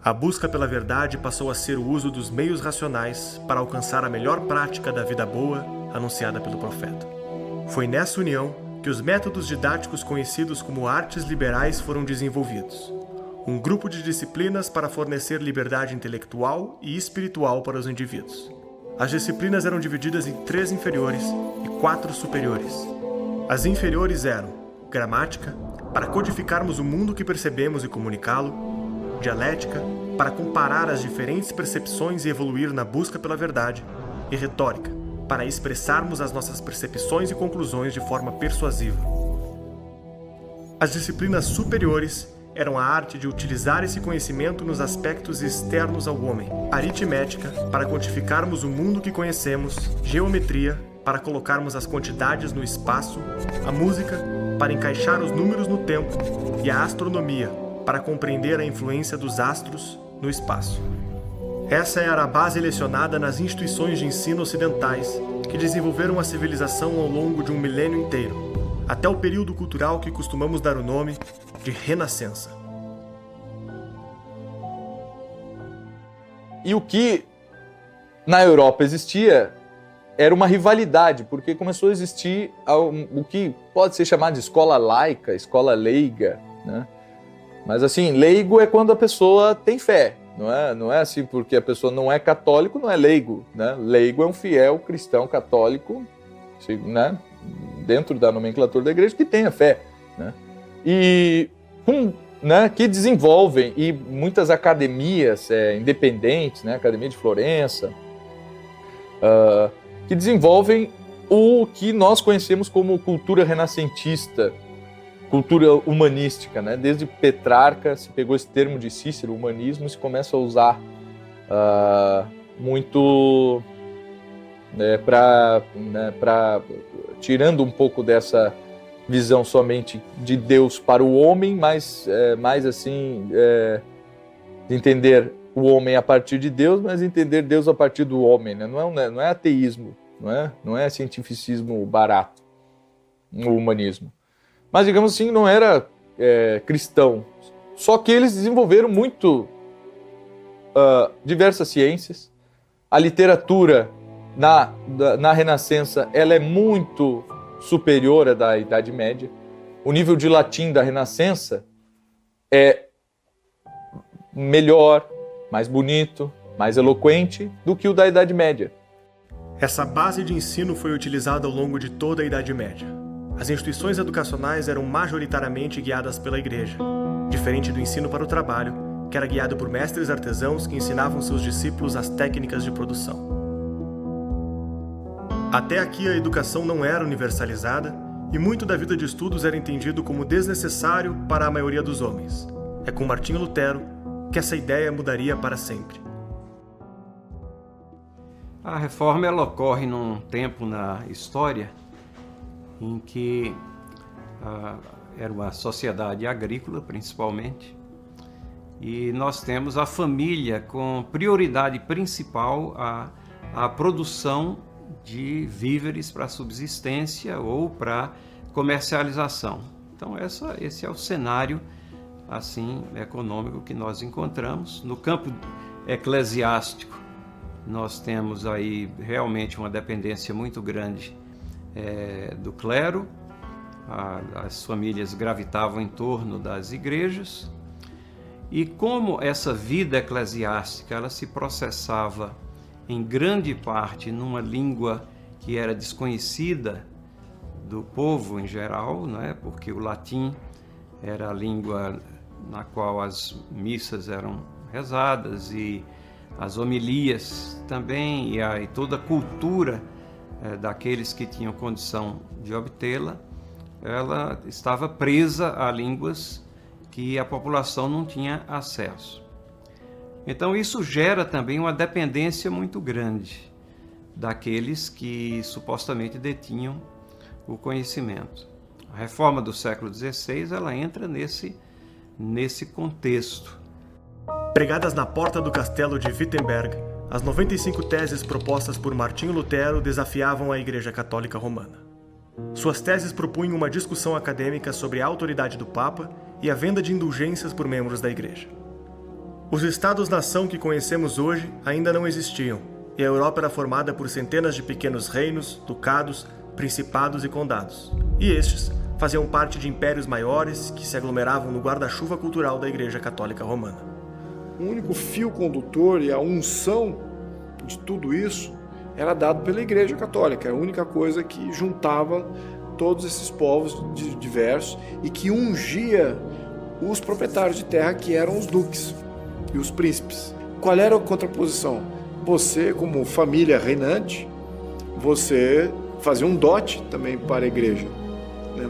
A busca pela verdade passou a ser o uso dos meios racionais para alcançar a melhor prática da vida boa anunciada pelo profeta. Foi nessa união que os métodos didáticos conhecidos como artes liberais foram desenvolvidos. Um grupo de disciplinas para fornecer liberdade intelectual e espiritual para os indivíduos. As disciplinas eram divididas em 3 inferiores e 4 superiores. As inferiores eram gramática, para codificarmos o mundo que percebemos e comunicá-lo, dialética, para comparar as diferentes percepções e evoluir na busca pela verdade, e retórica, para expressarmos as nossas percepções e conclusões de forma persuasiva. As disciplinas superiores eram a arte de utilizar esse conhecimento nos aspectos externos ao homem, aritmética, para quantificarmos o mundo que conhecemos, geometria, para colocarmos as quantidades no espaço, a música, para encaixar os números no tempo, e a astronomia, para compreender a influência dos astros no espaço. Essa era a base lecionada nas instituições de ensino ocidentais que desenvolveram a civilização ao longo de um milênio inteiro, até o período cultural que costumamos dar o nome de Renascença. E o que na Europa existia era uma rivalidade, porque começou a existir o que pode ser chamado de escola laica, escola leiga, né? Mas assim, leigo é quando a pessoa tem fé, não é assim porque a pessoa não é católico, não é leigo, né? Leigo é um fiel cristão católico, né? Dentro da nomenclatura da igreja, que tem a fé, né? E né, que desenvolvem, e muitas academias independentes, né? Academia de Florença, que desenvolvem o que nós conhecemos como cultura renascentista, cultura humanística, né? Desde Petrarca se pegou esse termo de Cícero, humanismo, e se começa a usar muito tirando um pouco dessa visão somente de Deus para o homem, mas mais assim, de entender o homem a partir de Deus, mas entender Deus a partir do homem, né? Não é ateísmo, não é cientificismo barato, o humanismo. Mas, digamos assim, não era cristão. Só que eles desenvolveram muito diversas ciências. A literatura na Renascença ela é muito superior à da Idade Média. O nível de latim da Renascença é melhor, mais bonito, mais eloquente do que o da Idade Média. Essa base de ensino foi utilizada ao longo de toda a Idade Média. As instituições educacionais eram majoritariamente guiadas pela Igreja, diferente do ensino para o trabalho, que era guiado por mestres artesãos que ensinavam seus discípulos as técnicas de produção. Até aqui a educação não era universalizada e muito da vida de estudos era entendido como desnecessário para a maioria dos homens. É com Martinho Lutero que essa ideia mudaria para sempre. A reforma ela ocorre num tempo na história em que era uma sociedade agrícola, principalmente, e nós temos a família com prioridade principal à produção de víveres para subsistência ou para comercialização. Então esse é o cenário assim econômico que nós encontramos. No campo eclesiástico, nós temos aí realmente uma dependência muito grande do clero. As famílias gravitavam em torno das igrejas, e como essa vida eclesiástica ela se processava em grande parte numa língua que era desconhecida do povo em geral, né? Porque o latim era a língua na qual as missas eram rezadas e as homilias também, e toda a cultura daqueles que tinham condição de obtê-la, ela estava presa a línguas que a população não tinha acesso. Então isso gera também uma dependência muito grande daqueles que supostamente detinham o conhecimento. A reforma do século XVI ela entra nesse contexto. Pregadas na porta do castelo de Wittenberg, as 95 teses propostas por Martinho Lutero desafiavam a Igreja Católica Romana. Suas teses propunham uma discussão acadêmica sobre a autoridade do Papa e a venda de indulgências por membros da Igreja. Os estados-nação que conhecemos hoje ainda não existiam, e a Europa era formada por centenas de pequenos reinos, ducados, principados e condados. E estes faziam parte de impérios maiores que se aglomeravam no guarda-chuva cultural da Igreja Católica Romana. O único fio condutor e a unção de tudo isso era dado pela Igreja Católica. Era a única coisa que juntava todos esses povos diversos e que ungia os proprietários de terra, que eram os duques e os príncipes. Qual era a contraposição? Você, como família reinante, você fazia um dote também para a igreja.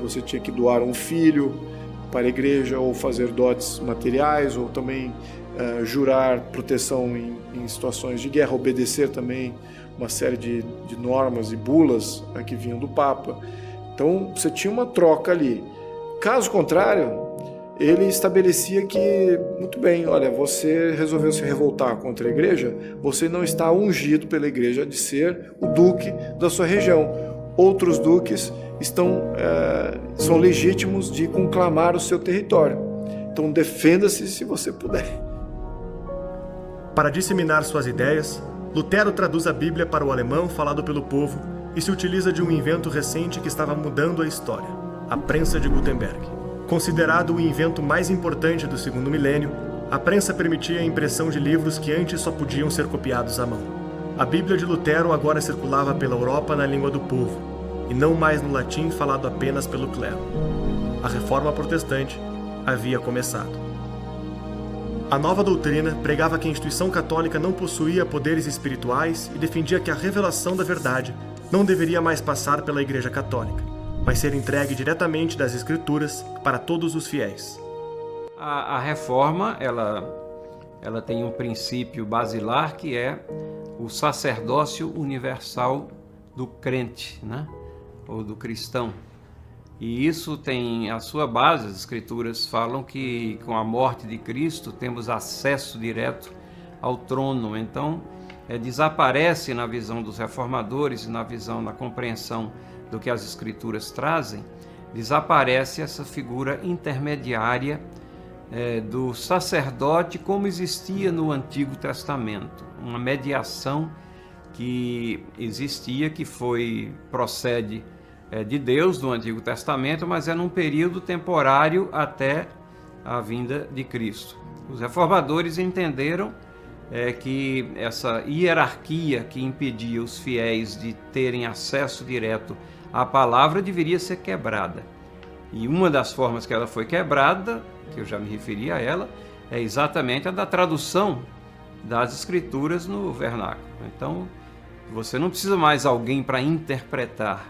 Você tinha que doar um filho para a igreja, ou fazer dotes materiais, ou também jurar proteção em situações de guerra, obedecer também uma série de normas e bulas que vinham do Papa. Então você tinha uma troca ali. Caso contrário, ele estabelecia que, muito bem, olha, você resolveu se revoltar contra a igreja, você não está ungido pela igreja de ser o duque da sua região. Outros duques são legítimos de conclamar o seu território. Então defenda-se se você puder. Para disseminar suas ideias, Lutero traduz a Bíblia para o alemão falado pelo povo e se utiliza de um invento recente que estava mudando a história: a prensa de Gutenberg. Considerado o invento mais importante do segundo milênio, a prensa permitia a impressão de livros que antes só podiam ser copiados à mão. A Bíblia de Lutero agora circulava pela Europa na língua do povo, e não mais no latim falado apenas pelo clero. A Reforma Protestante havia começado. A nova doutrina pregava que a instituição católica não possuía poderes espirituais e defendia que a revelação da verdade não deveria mais passar pela Igreja Católica, mas ser entregue diretamente das Escrituras para todos os fiéis. A Reforma, ela tem um princípio basilar que é o sacerdócio universal do crente, né? Ou do cristão. E isso tem a sua base. As Escrituras falam que com a morte de Cristo temos acesso direto ao trono. Então, desaparece na visão dos reformadores e na compreensão do que as Escrituras trazem, desaparece essa figura intermediária do sacerdote como existia no Antigo Testamento, uma mediação que existia, que procede de Deus no Antigo Testamento, mas é num período temporário até a vinda de Cristo. Os reformadores entenderam que essa hierarquia que impedia os fiéis de terem acesso direto à palavra deveria ser quebrada. E uma das formas que ela foi quebrada, que eu já me referi a ela, é exatamente a da tradução das Escrituras no vernáculo. Então, você não precisa mais alguém para interpretar.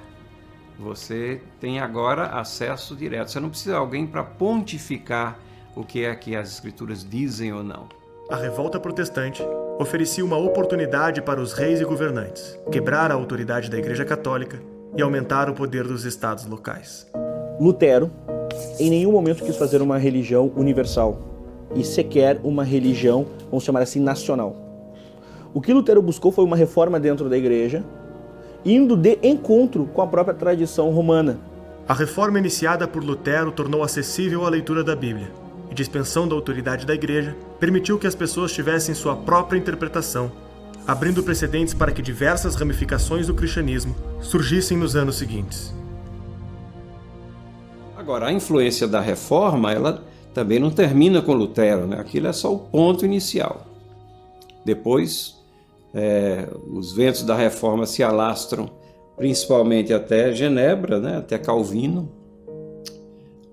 Você tem agora acesso direto. Você não precisa de alguém para pontificar o que é que as Escrituras dizem ou não. A revolta protestante oferecia uma oportunidade para os reis e governantes quebrar a autoridade da Igreja Católica e aumentar o poder dos estados locais. Lutero, em nenhum momento quis fazer uma religião universal e sequer uma religião, vamos chamar assim, nacional. O que Lutero buscou foi uma reforma dentro da Igreja, indo de encontro com a própria tradição romana. A reforma iniciada por Lutero tornou acessível a leitura da Bíblia e dispensão da autoridade da Igreja permitiu que as pessoas tivessem sua própria interpretação, abrindo precedentes para que diversas ramificações do cristianismo surgissem nos anos seguintes. Agora, a influência da Reforma, ela também não termina com Lutero, né? Aquilo é só o ponto inicial. Depois, os ventos da Reforma se alastram principalmente até Genebra, né? Até Calvino,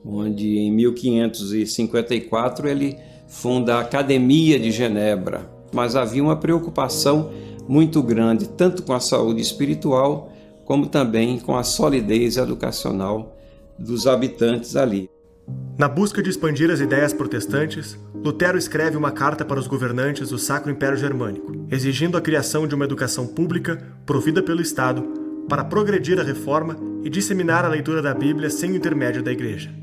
onde em 1554 ele funda a Academia de Genebra. Mas havia uma preocupação muito grande, tanto com a saúde espiritual, como também com a solidez educacional dos habitantes ali. Na busca de expandir as ideias protestantes, Lutero escreve uma carta para os governantes do Sacro Império Germânico, exigindo a criação de uma educação pública provida pelo Estado para progredir a reforma e disseminar a leitura da Bíblia sem o intermédio da Igreja.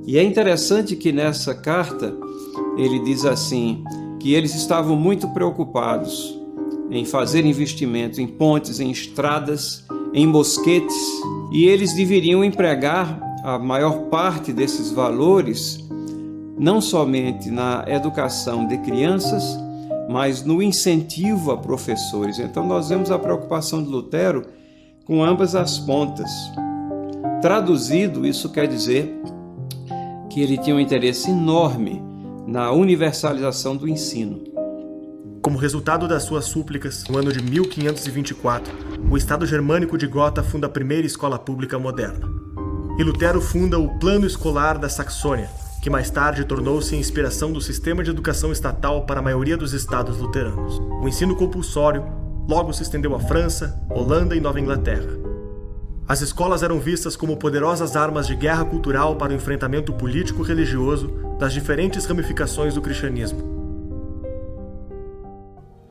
E é interessante que nessa carta ele diz assim, que eles estavam muito preocupados em fazer investimento em pontes, em estradas, em mosquetes, e eles deveriam empregar a maior parte desses valores não somente na educação de crianças, mas no incentivo a professores. Então nós vemos a preocupação de Lutero com ambas as pontas. Traduzido, isso quer dizer que ele tinha um interesse enorme na universalização do ensino. Como resultado das suas súplicas, no ano de 1524, o Estado germânico de Gotha funda a primeira escola pública moderna. E Lutero funda o Plano Escolar da Saxônia, que mais tarde tornou-se a inspiração do sistema de educação estatal para a maioria dos estados luteranos. O ensino compulsório logo se estendeu à França, Holanda e Nova Inglaterra. As escolas eram vistas como poderosas armas de guerra cultural para o enfrentamento político-religioso das diferentes ramificações do cristianismo.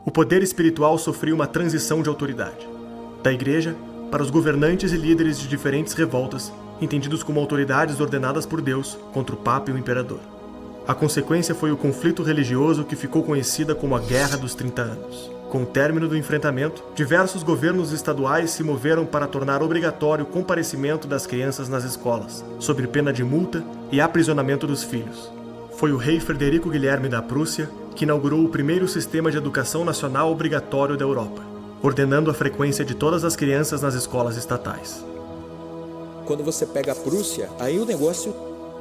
O poder espiritual sofria uma transição de autoridade, da Igreja para os governantes e líderes de diferentes revoltas, entendidos como autoridades ordenadas por Deus contra o Papa e o Imperador. A consequência foi o conflito religioso que ficou conhecida como a Guerra dos 30 Anos. Com o término do enfrentamento, diversos governos estaduais se moveram para tornar obrigatório o comparecimento das crianças nas escolas, sob pena de multa e aprisionamento dos filhos. Foi o rei Frederico Guilherme da Prússia que inaugurou o primeiro sistema de educação nacional obrigatório da Europa, ordenando a frequência de todas as crianças nas escolas estatais. Quando você pega a Prússia, aí o negócio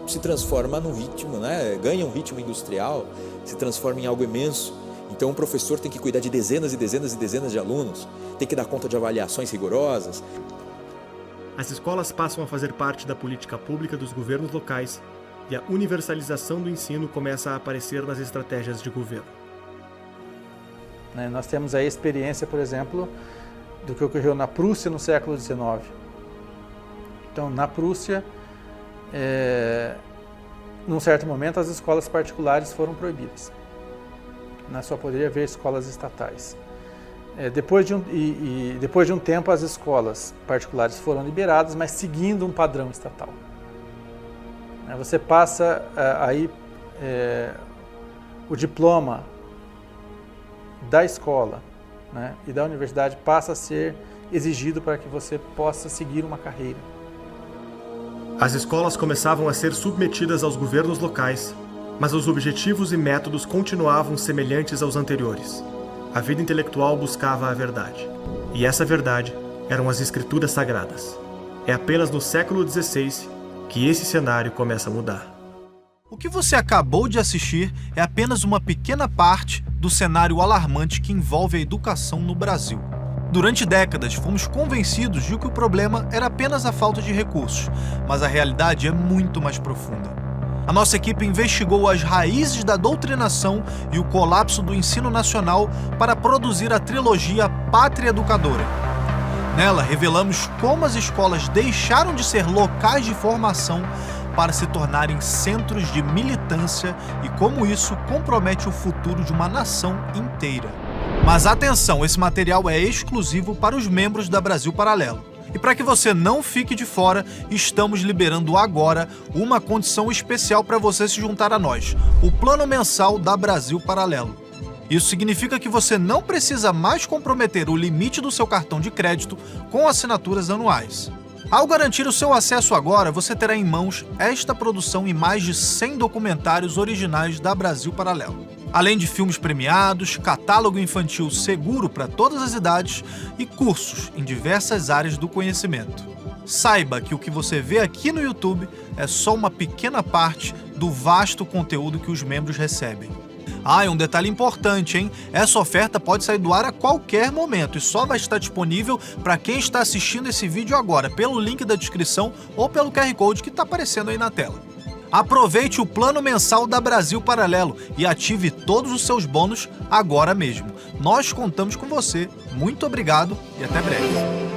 se transforma num ritmo, né? Ganha um ritmo industrial, se transforma em algo imenso. Então o professor tem que cuidar de dezenas e dezenas e dezenas de alunos, tem que dar conta de avaliações rigorosas. As escolas passam a fazer parte da política pública dos governos locais e a universalização do ensino começa a aparecer nas estratégias de governo. Nós temos aí a experiência, por exemplo, do que ocorreu na Prússia no século XIX. Então, na Prússia, num certo momento, as escolas particulares foram proibidas. Só poderia haver escolas estatais. Depois de um tempo, as escolas particulares foram liberadas, mas seguindo um padrão estatal. Você passa o diploma da escola, né, e da universidade passa a ser exigido para que você possa seguir uma carreira. As escolas começavam a ser submetidas aos governos locais, mas os objetivos e métodos continuavam semelhantes aos anteriores. A vida intelectual buscava a verdade, e essa verdade eram as escrituras sagradas. É apenas no século XVI que esse cenário começa a mudar. O que você acabou de assistir é apenas uma pequena parte do cenário alarmante que envolve a educação no Brasil. Durante décadas, fomos convencidos de que o problema era apenas a falta de recursos, mas a realidade é muito mais profunda. A nossa equipe investigou as raízes da doutrinação e o colapso do ensino nacional para produzir a trilogia Pátria Educadora. Nela, revelamos como as escolas deixaram de ser locais de formação para se tornarem centros de militância e como isso compromete o futuro de uma nação inteira. Mas atenção, esse material é exclusivo para os membros da Brasil Paralelo. E para que você não fique de fora, estamos liberando agora uma condição especial para você se juntar a nós, o Plano Mensal da Brasil Paralelo. Isso significa que você não precisa mais comprometer o limite do seu cartão de crédito com assinaturas anuais. Ao garantir o seu acesso agora, você terá em mãos esta produção e mais de 100 documentários originais da Brasil Paralelo. Além de filmes premiados, catálogo infantil seguro para todas as idades e cursos em diversas áreas do conhecimento. Saiba que o que você vê aqui no YouTube é só uma pequena parte do vasto conteúdo que os membros recebem. E um detalhe importante, hein? Essa oferta pode sair do ar a qualquer momento e só vai estar disponível para quem está assistindo esse vídeo agora, pelo link da descrição ou pelo QR Code que está aparecendo aí na tela. Aproveite o Plano Mensal da Brasil Paralelo e ative todos os seus bônus agora mesmo. Nós contamos com você. Muito obrigado e até breve.